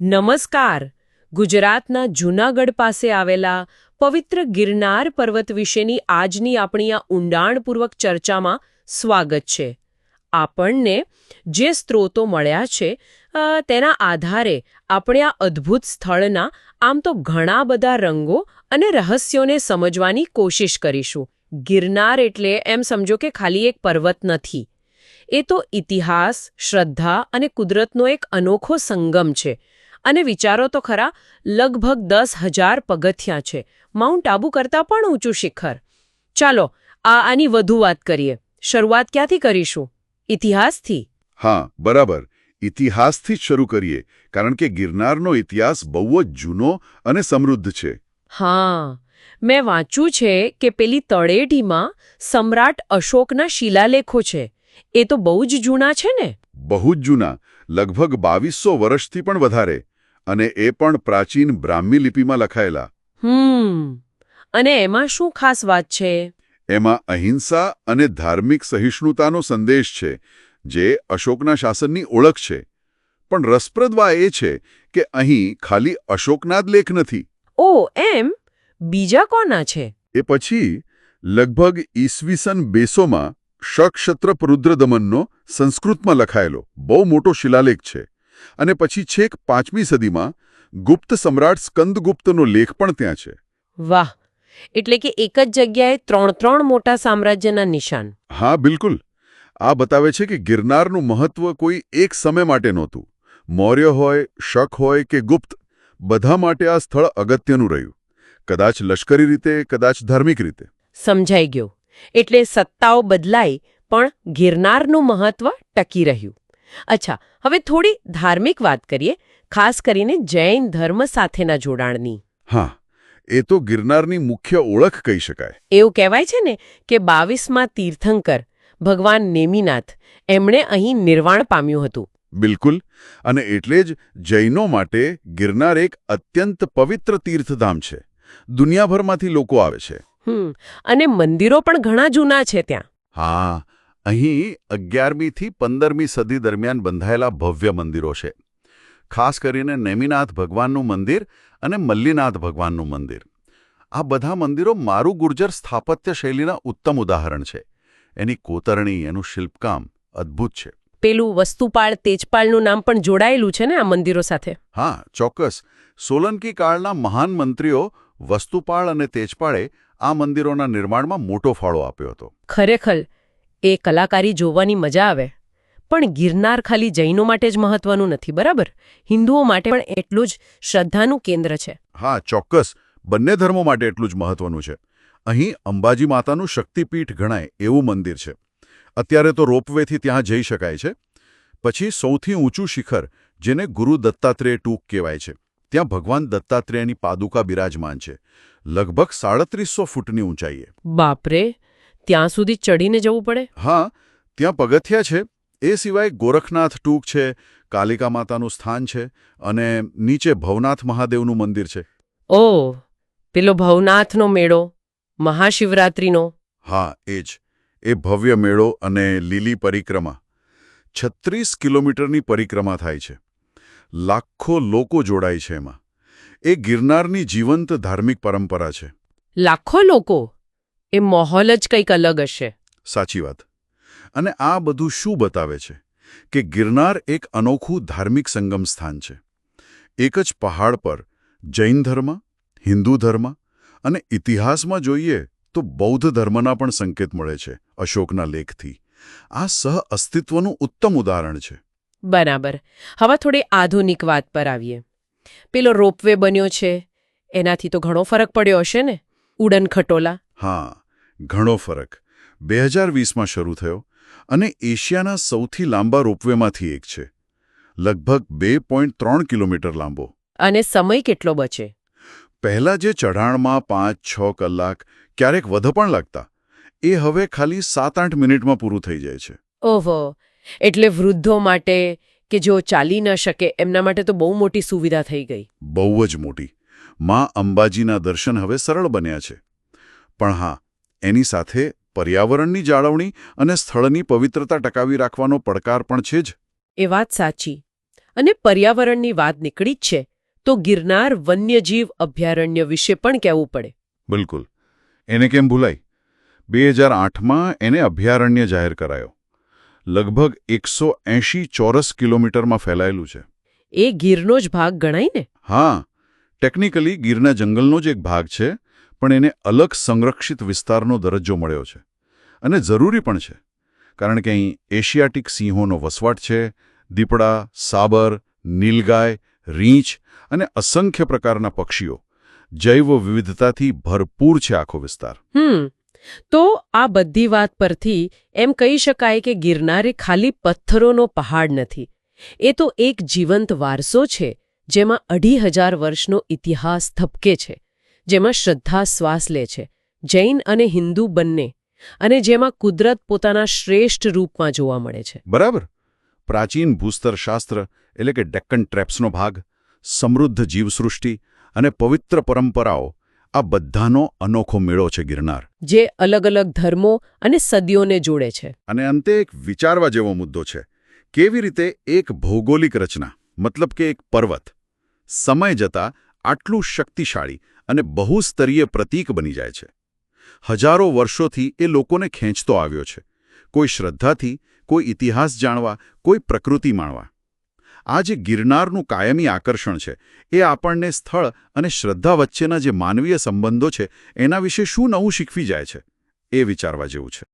નમસ્કાર. ગુજરાતના જૂનાગઢ પાસે આવેલા પવિત્ર ગિરનાર પર્વત વિશેની આજની આપણી આ ઊંડાણપૂર્વક ચર્ચામાં સ્વાગત છે. આપણને જે સ્ત્રોતો મળ્યા છે તેના આધારે આપણે આ અદ્ભુત સ્થળના આમ તો ઘણા બધા રંગો અને રહસ્યોને સમજવાની કોશિશ કરીશું. ગિરનાર એટલે એમ સમજો કે ખાલી એક પર્વત નથી. એ તો ઇતિહાસ, શ્રદ્ધા અને કુદરતનો એક અનોખો સંગમ છે. અને વિચારો તો ખરા, લગભગ 10,000 પગથિયાં છે, માઉન્ટ આબુ કરતાં પણ ઊંચું શિખર. ચાલો આની વધુ વાત કરીએ. શરૂઆત ક્યાંથી કરીશું? ઇતિહાસથી. હા, બરાબર. ઇતિહાસથી જ શરૂ કરીએ, કારણ કે ગિરનારનો ઇતિહાસ બહુ જ જૂનો અને સમૃદ્ધ છે. હા, મેં વાંચ્યું છે કે પેલી તળેટીમાં સમ્રાટ અશોકના શિલાલેખો છે. એ તો બહુ જ જૂના છે ને? બહુ જ જૂના, લગભગ 2200 વર્ષથી પણ વધારે. અને એ પણ પ્રાચીન બ્રાહ્મી લિપિમાં લખાયેલા. અને એમાં શું ખાસ વાત છે? એમાં અહિંસા અને ધાર્મિક સહિષ્ણુતાનો સંદેશ છે, જે અશોકના શાસનની ઓળખ છે. પણ રસપ્રદ વાત એ છે કે અહીં ખાલી અશોકના જ લેખ નથી. ઓ એમ? બીજા કોના છે? એ પછી લગભગ ઈસવીસન 200માં શકક્ષત્ર રુદ્રદમનનો સંસ્કૃતમાં લખાયેલો બહુ મોટો શિલાલેખ છે. અને પછી છેક 5મી સદીમાં ગુપ્ત સમ્રાટ સ્કંદગુપ્તનો લેખ પણ ત્યાં છે. વાહ! એટલે કે એક જ જગ્યાએ ત્રણ મોટા સામ્રાજ્યના નિશાન. હા, બિલકુલ. આ બતાવે છે કે ગિરનારનું મહત્વ કોઈ એક સમય માટે નહોતું. મૌર્ય હોય, શક હોય કે ગુપ્ત, બધા માટે આ સ્થળ અગત્યનું રહ્યું. કદાચ લશ્કરી રીતે, કદાચ ધાર્મિક રીતે. સમજાઈ ગયું. એટલે સત્તાઓ બદલાઈ પણ ગિરનારનું મહત્વ ટકી રહ્યું. અચ્છા, હવે થોડી ધાર્મિક વાત કરીએ, ખાસ કરીને જૈન ધર્મ સાથેના જોડાણની. હા, એ તો ગિરનારની મુખ્ય ઓળખ કહી શકાય. એવું કહેવાય છે ને કે 22મા તીર્થંકર ભગવાન નેમિનાથ, એમણે અહીં નિર્વાણ પામ્યું હતું. બિલકુલ. અને એટલે જ જૈનો માટે ગિરનાર એક અત્યંત પવિત્ર તીર્થધામ છે. દુનિયાભરમાંથી લોકો આવે છે. અને મંદિરો પણ ઘણા જૂના છે ત્યાં. હા, અહીં 11મી થી 15મી સદી દરમિયાન બંધાયેલા ભવ્ય મંદિરો છે. ખાસ કરીને નેમિનાથ ભગવાનનું મંદિર અને મલ્લીનાથ ભગવાનનું મંદિર. આ બધા મંદિરો મારું ગુર્જર સ્થાપત્ય શૈલીના ઉત્તમ ઉદાહરણ છે. એની કોતરણી, એનું શિલ્પકામ અદ્ભુત છે. પેલું વસ્તુપાળ તેજપાળનું નામ પણ જોડાયેલું છે ને આ મંદિરો સાથે? હા, ચોક્કસ. સોલંકી કાળના મહાન મંત્રીઓ વસ્તુપાળ અને તેજપાળે આ મંદિરોના નિર્માણમાં મોટો ફાળો આપ્યો હતો. ખરેખર એ કલાકારી જોવાની મજા આવે. પણ ગિરનાર ખાલી જૈનો માટે જ મહત્વનું નથી, બરાબર? હિન્દુઓ માટે પણ એટલું જ શ્રદ્ધાનું કેન્દ્ર છે. હા, ચોક્કસ. બંને ધર્મો માટે એટલું જ મહત્વનું છે. અહીં અંબાજી માતાનું શક્તિપીઠ ગણાય એવું મંદિર છે. અત્યારે તો રોપવેથી ત્યાં જઈ શકાય છે. પછી સૌથી ઊંચું શિખર, જેને ગુરુ દત્તાત્રેય ટૂંક કહેવાય છે, ત્યાં ભગવાન દત્તાત્રેયની પાદુકા બિરાજમાન છે. લગભગ 3700 ફૂટની ઊંચાઈએ. બાપરે! ત્યાં સુધી ચડીને જવું પડે? હા, ત્યાં પગથિયા છે. એ સિવાય ગોરખનાથ ટૂંક છે, કાલિકા માતાનું સ્થાન છે, અને નીચે ભવનાથ મહાદેવનું મંદિર છે. ઓહ, પેલો ભવનાથનો મેળો, મહાશિવરાત્રિનો. હા, એ જ. એ ભવ્ય મેળો અને લીલી પરિક્રમા. 36 કિલોમીટરની પરિક્રમા થાય છે. લાખો લોકો જોડાય છે એમાં. એ ગિરનારની જીવંત ધાર્મિક પરંપરા છે. લાખો લોકો? એ માહોલ જ કંઈક અલગ હશે. સાચી વાત. અને આ બધું શું બતાવે છે? કે ગિરનાર એક અનોખું ધાર્મિક સંગમ સ્થાન છે. એક જ પહાડ પર જૈન ધર્મ, હિન્દુ ધર્મ અને ઇતિહાસમાં જોઈએ તો બૌદ્ધ ધર્મના પણ સંકેત મળે છે અશોકના લેખથી. આ સહઅસ્તિત્વનું ઉત્તમ ઉદાહરણ છે. બરાબર. હવે થોડી આધુનિક વાત પર આવીએ. પેલો રોપવે બન્યો છે, એનાથી તો ઘણો ફરક પડ્યો હશે ને? ઉડન ખટોલા. હા, ઘણો ફરક. 2020માં શરૂ થયો અને એશિયાના સૌથી લાંબા રોપવેમાંથી એક છે. લગભગ 2.3 કિલોમીટર લાંબો. અને સમય કેટલો બચે? પહેલા જે ચઢાણમાં 5-6 કલાક, ક્યારેક વધુ પણ લાગતા, એ હવે ખાલી 7-8 મિનિટમાં પૂરું થઈ જાય છે. ઓહો! એટલે વૃદ્ધો માટે કે જેઓ ચાલી ન શકે એમના માટે તો બહુ મોટી સુવિધા થઈ ગઈ. બહુ જ મોટી. માં અંબાજીના દર્શન હવે સરળ બન્યા છે. પણ હા, એની સાથે પર્યાવરણની જાળવણી અને સ્થળની પવિત્રતા ટકાવી રાખવાનો પડકાર પણ છે જ. એ વાત સાચી. અને પર્યાવરણની વાત નીકળી જ છે તો ગિરનાર વન્યજીવ અભયારણ્ય વિશે પણ કહેવું પડે. બિલકુલ. એને કેમ ભૂલાય? 2008માં એને અભયારણ્ય જાહેર કરાયો. લગભગ 180 ચોરસ કિલોમીટરમાં ફેલાયેલું છે. એ ગીરનો જ ભાગ ગણાય ને? હા, ટેકનિકલી ગીરના જંગલનો જ એક ભાગ છે, પણ એને અલગ સંરક્ષિત વિસ્તારનો દરજ્જો મળ્યો છે. અને જરૂરી પણ છે, કારણ કે અહીં એશિયાટિક સિંહોનો વસવાટ છે, દીપડા, સાબર, નીલગાય, રીંછ અને અસંખ્ય પ્રકારના પક્ષીઓ. જૈવ વિવિધતાથી ભરપૂર છે આખો વિસ્તાર. તો આ બધી વાત પરથી એમ કહી શકાય કે ગિરનાર એ ખાલી પથ્થરોનો પહાડ નથી. એ તો એક જીવંત વારસો છે જેમાં 2500 વર્ષનો ઇતિહાસ થપકે છે, જેમાં શ્રદ્ધા શ્વાસ લે છે, જૈન અને હિન્દુ બંને, અને જેમાં કુદરત પોતાના શ્રેષ્ઠ રૂપમાં જોવા મળે છે. બરાબર. પ્રાચીન ભૂસ્તરશાસ્ત્ર એટલે કે ડેક્કન ટ્રેપ્સનો ભાગ, સમૃદ્ધ જીવસૃષ્ટિ અને પવિત્ર પરંપરાઓ, આ બધાનો અનોખો મેળો છે ગિરનાર, જે અલગ અલગ ધર્મો અને સદીઓને જોડે છે. અને અંતે એક વિચારવા જેવો મુદ્દો છે. કેવી રીતે એક ભૌગોલિક રચના, મતલબ કે એક પર્વત, સમય જતાં આટલું શક્તિશાળી અને બહુસ્તરીય પ્રતીક બની જાય છે. હજારો વર્ષોથી એ લોકોને ખેંચતો આવ્યો છે, કોઈ શ્રદ્ધાથી, કોઈ ઇતિહાસ જાણવા, કોઈ પ્રકૃતિ માણવા. આ જે ગિરનારનું કાયમી આકર્ષણ છે, એ આપણને સ્થળ અને શ્રદ્ધા વચ્ચેના જે માનવીય સંબંધો છે એના વિશે શું નવું શીખવી જાય છે, એ વિચારવા જેવું છે.